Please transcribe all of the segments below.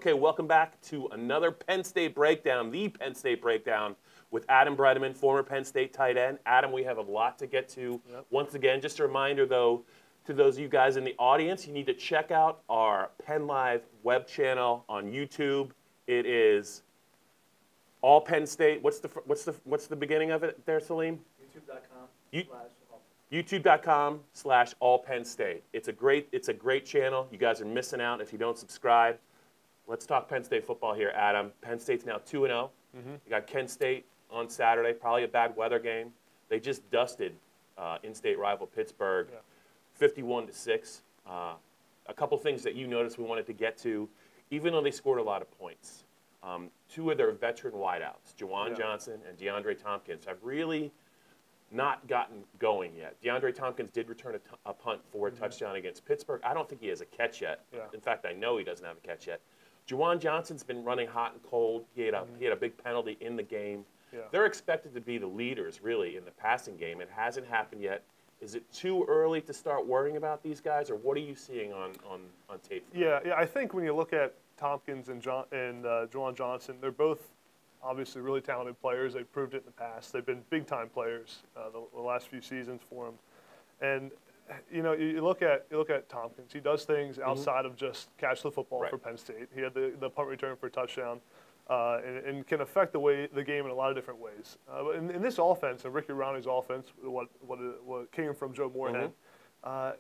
Okay, welcome back to another Penn State Breakdown, the Penn State Breakdown with Adam Breneman, former Penn State tight end. Adam, we have a lot to get to. Yep. Once again, just a reminder, though, to those of you guys in the audience, you need to check out our PennLive web channel on YouTube. It is all Penn State. What's the beginning of it there, Salim? YouTube.com/all-Penn-State. It's a great channel. You guys are missing out if you don't subscribe. Let's talk Penn State football here, Adam. Penn State's now 2-0. You got Kent State on Saturday, probably a bad weather game. They just dusted in-state rival Pittsburgh, 51-6. A couple things that you noticed we wanted to get to, even though they scored a lot of points. Two of their veteran wideouts, Juwan Jonson and DeAndre Thompkins, have really not gotten going yet. DeAndre Thompkins did return a punt for a touchdown against Pittsburgh. I don't think he has a catch yet. In fact, I know he doesn't have a catch yet. Juwan Johnson's been running hot and cold. He had a big penalty in the game. They're expected to be the leaders, really, in the passing game. It hasn't happened yet. Is it too early to start worrying about these guys, or what are you seeing on tape? Yeah, I think when you look at Thompkins and Juwan Jonson, they're both obviously really talented players. They've proved it in the past. They've been big-time players the last few seasons for them. And you know, you look at Thompkins. He does things outside of just catch the football for Penn State. He had the punt return for a touchdown, and can affect the game in a lot of different ways. But in this offense, and Ricky Rowney's offense, what came from Joe Moorhead,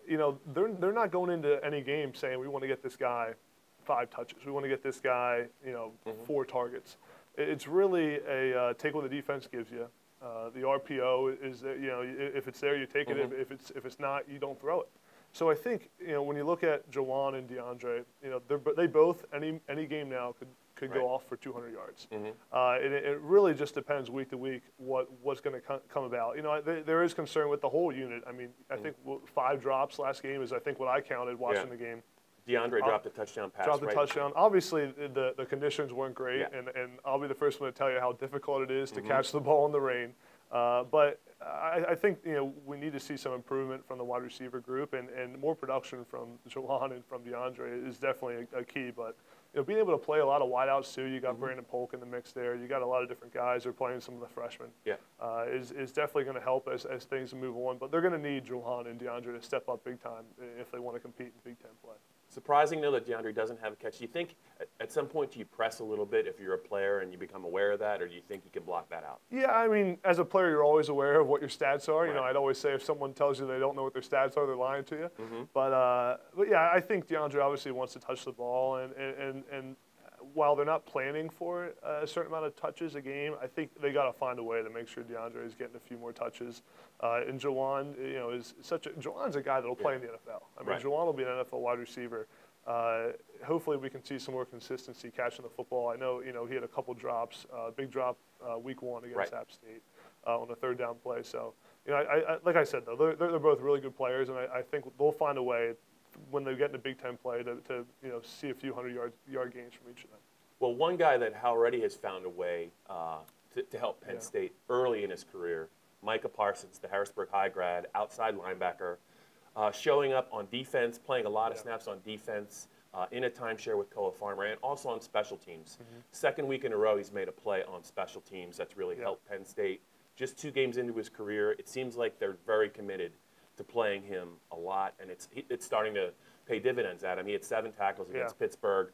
you know, they're not going into any game saying we want to get this guy 5 touches. We want to get this guy, you know, 4 targets. It's really a take what the defense gives you. The RPO is that, you know, if it's there, you take it. If it's not, you don't throw it. So I think, you know, when you look at Juwan and DeAndre, you know, they both any game now could go off for 200 yards. It really just depends week to week what's going to come about. You know, there is concern with the whole unit. I mean, I think 5 drops last game is I think what I counted watching the game. DeAndre dropped a touchdown pass. Dropped a touchdown. Obviously, the conditions weren't great, and I'll be the first one to tell you how difficult it is to catch the ball in the rain. But I think, you know, we need to see some improvement from the wide receiver group, and more production from Juwan and from DeAndre is definitely a key. But you know, being able to play a lot of wideouts too. You got Brandon Polk in the mix there. You got a lot of different guys who are playing some of the freshmen. Is definitely going to help as things move on. But they're going to need Juwan and DeAndre to step up big time if they want to compete in Big Ten play. Surprising, though, that DeAndre doesn't have a catch. Do you think at some point do you press a little bit if you're a player and you become aware of that, or do you think you can block that out? Yeah, I mean, as a player, you're always aware of what your stats are. You know, I'd always say if someone tells you they don't know what their stats are, they're lying to you. But yeah, I think DeAndre obviously wants to touch the ball, and while they're not planning for a certain amount of touches a game, I think they got to find a way to make sure DeAndre is getting a few more touches. And Juwan, you know, Juwan's a guy that will play in the NFL. I mean, Juwan will be an NFL wide receiver. Hopefully, we can see some more consistency catching the football. I know, you know, he had a couple drops, big drop week 1 against App State on the 3rd down play. So, you know, like I said, though, they're both really good players, and I think they'll find a way when they get into Big Ten play to you know, see a few hundred-yard gains from each of them. Well, one guy that already has found a way to help Penn State early in his career, Micah Parsons, the Harrisburg High grad, outside linebacker, showing up on defense, playing a lot of snaps on defense, in a timeshare with Koa Farmer, and also on special teams. Second week in a row, he's made a play on special teams that's really helped Penn State. Just 2 games into his career, it seems like they're very committed to playing him a lot, and it's starting to pay dividends at him. He had 7 tackles against Pittsburgh.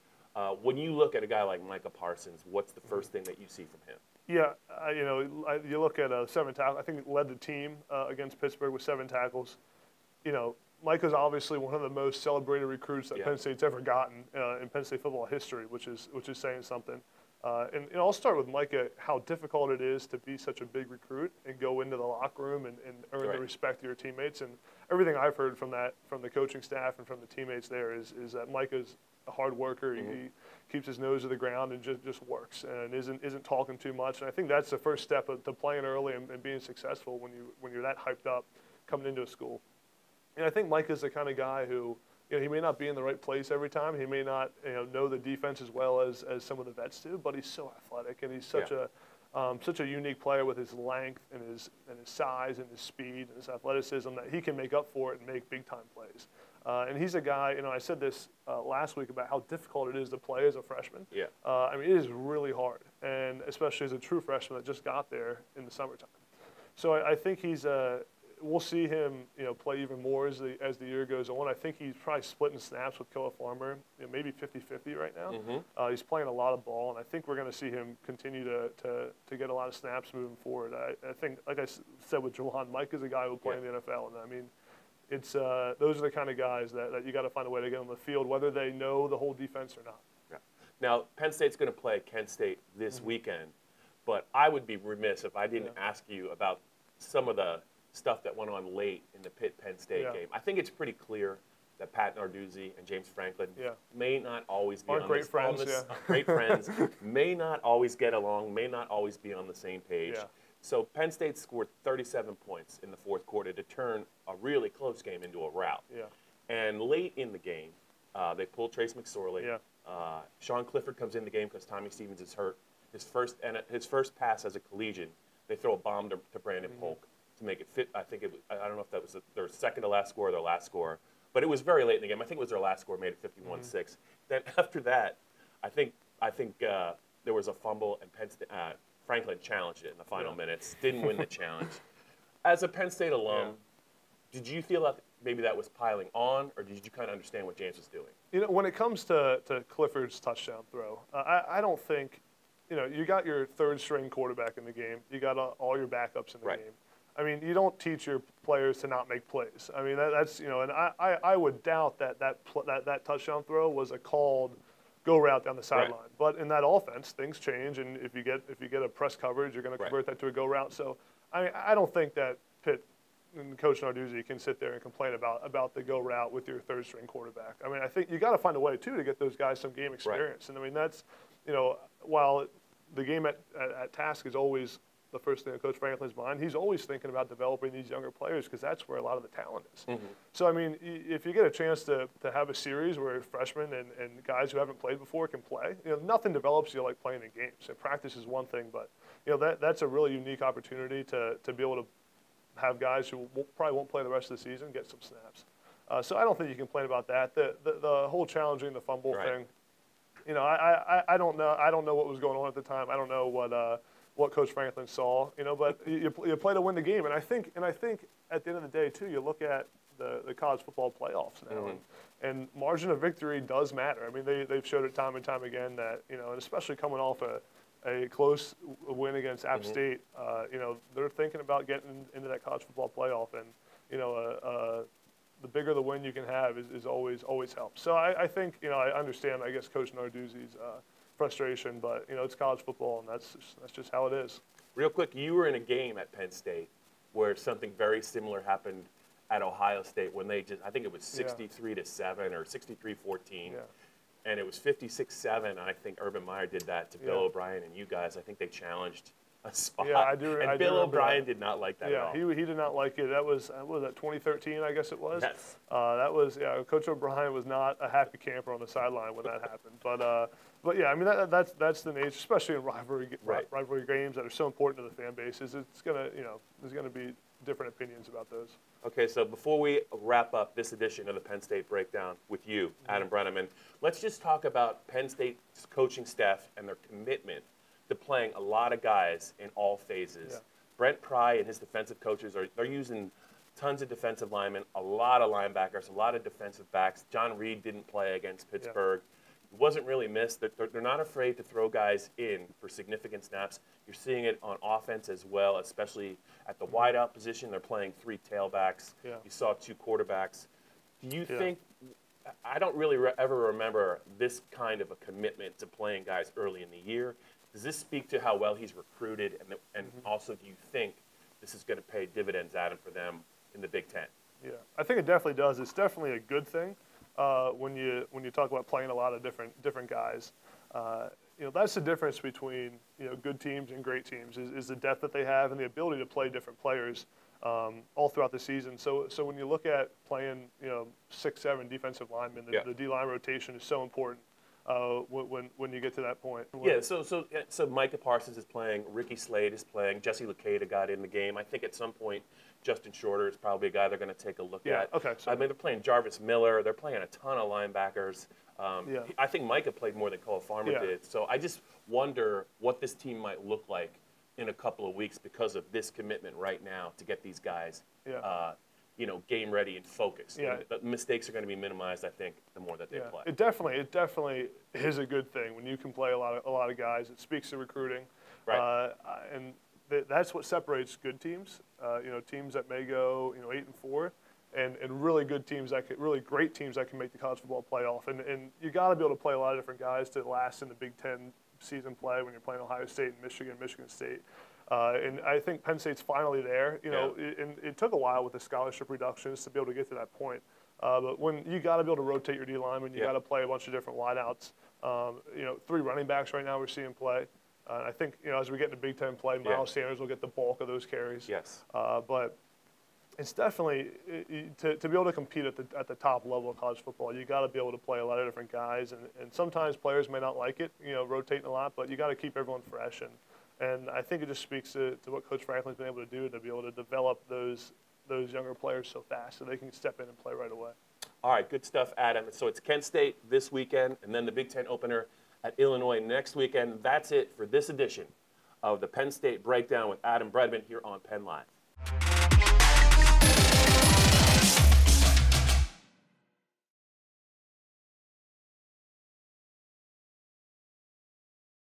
When you look at a guy like Micah Parsons, what's the first thing that you see from him? Yeah, you know, you look at 7 tackles. I think he led the team against Pittsburgh with 7 tackles. You know, Micah's obviously one of the most celebrated recruits that Penn State's ever gotten in Penn State football history, which is saying something. And I'll start with Micah, how difficult it is to be such a big recruit and go into the locker room and earn the respect of your teammates. And everything I've heard from the coaching staff and from the teammates there is that Micah's a hard worker. He keeps his nose to the ground and just works and isn't talking too much. And I think that's the first step to playing early and being successful when you're that hyped up coming into a school. And I think Micah's the kind of guy who, you know, he may not be in the right place every time. He may not, you know the defense as well as some of the vets do, but he's so athletic, and he's such a unique player with his length and his size and his speed and his athleticism that he can make up for it and make big time plays. And he's a guy, I said this last week about how difficult it is to play as a freshman. Yeah. I mean, it is really hard, and especially as a true freshman that just got there in the summertime. So I think we'll see him, play even more as the year goes on. I think he's probably splitting snaps with Killa Farmer, maybe 50-50 right now. Mm-hmm. He's playing a lot of ball, and I think we're going to see him continue to get a lot of snaps moving forward. I think, like I said with Juwan, Mike is a guy who will play in the NFL, and I mean, it's those are the kind of guys that you got to find a way to get on the field, whether they know the whole defense or not. Yeah. Now, Penn State's going to play Kent State this weekend, but I would be remiss if I didn't ask you about some of the stuff that went on late in the Pitt-Penn State game. I think it's pretty clear that Pat Narduzzi and James Franklin may not always be great friends, great friends, may not always get along, may not always be on the same page. Yeah. So Penn State scored 37 points in the fourth quarter to turn a really close game into a rout. Yeah. And late in the game, they pulled Trace McSorley. Yeah. Sean Clifford comes in the game because Tommy Stevens is hurt. His first pass as a collegian, they throw a bomb to Brandon Polk to make it fit. I don't know if that was their second to last score or their last score, but it was very late in the game. I think it was their last score, made it 51-6. Then after that, I think there was a fumble, and Franklin challenged it in the final minutes. Didn't win the challenge. As a Penn State alum, did you feel that maybe that was piling on, or did you kind of understand what James was doing? When it comes to Clifford's touchdown throw, I don't think, you got your third-string quarterback in the game. You got all your backups in the game. I mean, you don't teach your players to not make plays. I mean, that's and I would doubt that touchdown throw was a called go route down the sideline. Right. But in that offense, things change, and if you get a press coverage, you're going to convert that to a go route. So I don't think that Pitt and Coach Narduzzi can sit there and complain about the go route with your third string quarterback. I mean, I think you got to find a way too to get those guys some game experience. And I mean, that's while the game at task is always the first thing in Coach Franklin's mind, he's always thinking about developing these younger players because that's where a lot of the talent is. So, I mean, if you get a chance to have a series where freshmen and guys who haven't played before can play, nothing develops you like playing in games. And practice is one thing, but, that's a really unique opportunity to be able to have guys who probably won't play the rest of the season get some snaps. So I don't think you can complain about that. The whole challenging the fumble thing, I don't know. I don't know what was going on at the time. I don't know what Coach Franklin saw, but you play to win the game. And I think at the end of the day, too, you look at the college football playoffs now, and margin of victory does matter. I mean, they've showed it time and time again that, and especially coming off a close win against App State, they're thinking about getting into that college football playoff. And, the bigger the win you can have is always helps. So I think, I understand, I guess, Coach Narduzzi's frustration, but it's college football, and that's just how it is. Real quick, you were in a game at Penn State where something very similar happened at Ohio State when I think it was 63-7 or 63-14, and it was 56-7. I think Urban Meyer did that to Bill O'Brien and you guys. I think they challenged a spot. Yeah, I do. And Bill O'Brien did not like that at all. Yeah, he did not like it. That was 2013, I guess it was. Yes. That was Coach O'Brien was not a happy camper on the sideline when that happened. But yeah, I mean that's the nature, especially in rivalry games that are so important to the fan bases. It's gonna there's gonna be different opinions about those. Okay, so before we wrap up this edition of the Penn State Breakdown with you, Adam Breneman, let's just talk about Penn State's coaching staff and their commitment to playing a lot of guys in all phases. Yeah. Brent Pry and his defensive coaches they're using tons of defensive linemen, a lot of linebackers, a lot of defensive backs. John Reed didn't play against Pittsburgh. He wasn't really missed. They're not afraid to throw guys in for significant snaps. You're seeing it on offense as well, especially at the wideout position. They're playing 3 tailbacks. Yeah. You saw 2 quarterbacks. Do you think – I don't really ever remember this kind of a commitment to playing guys early in the year. Does this speak to how well he's recruited, and also do you think this is going to pay dividends, Adam, for them in the Big Ten? Yeah, I think it definitely does. It's definitely a good thing when you talk about playing a lot of different guys. That's the difference between good teams and great teams is the depth that they have and the ability to play different players all throughout the season. So when you look at playing 6-7 defensive linemen, the D-line rotation is so important. when you get to that point. Yeah, so Micah Parsons is playing, Ricky Slade is playing, Jesse Luketa got in the game. I think at some point Justin Shorter is probably a guy they're going to take a look at. Okay. So I mean, they're playing Jarvis Miller. They're playing a ton of linebackers. Yeah. I think Micah played more than Cole Farmer did. So I just wonder what this team might look like in a couple of weeks because of this commitment right now to get these guys, game ready and focused. Yeah. And the mistakes are going to be minimized, I think, the more that they play. It definitely is a good thing when you can play a lot of guys. It speaks to recruiting, Right. And that's what separates good teams. Teams that may go 8-4, and really good teams really great teams that can make the college football playoff. And you got to be able to play a lot of different guys to last in the Big Ten season play when you're playing Ohio State and Michigan State. And I think Penn State's finally there. It took a while with the scholarship reductions to be able to get to that point. But when you got to be able to rotate your D linemen, you got to play a bunch of different wideouts. 3 running backs right now we're seeing play. I think as we get into Big Ten play, Miles Sanders will get the bulk of those carries. Yes. But it's definitely to be able to compete at the top level of college football, you got to be able to play a lot of different guys, and sometimes players may not like it, rotating a lot, but you got to keep everyone fresh, and I think it just speaks to what Coach Franklin's been able to do to be able to develop those younger players so fast so they can step in and play right away. All right, good stuff, Adam. So it's Kent State this weekend, and then the Big Ten opener at Illinois next weekend. That's it for this edition of the Penn State Breakdown with Adam Breneman here on PennLive.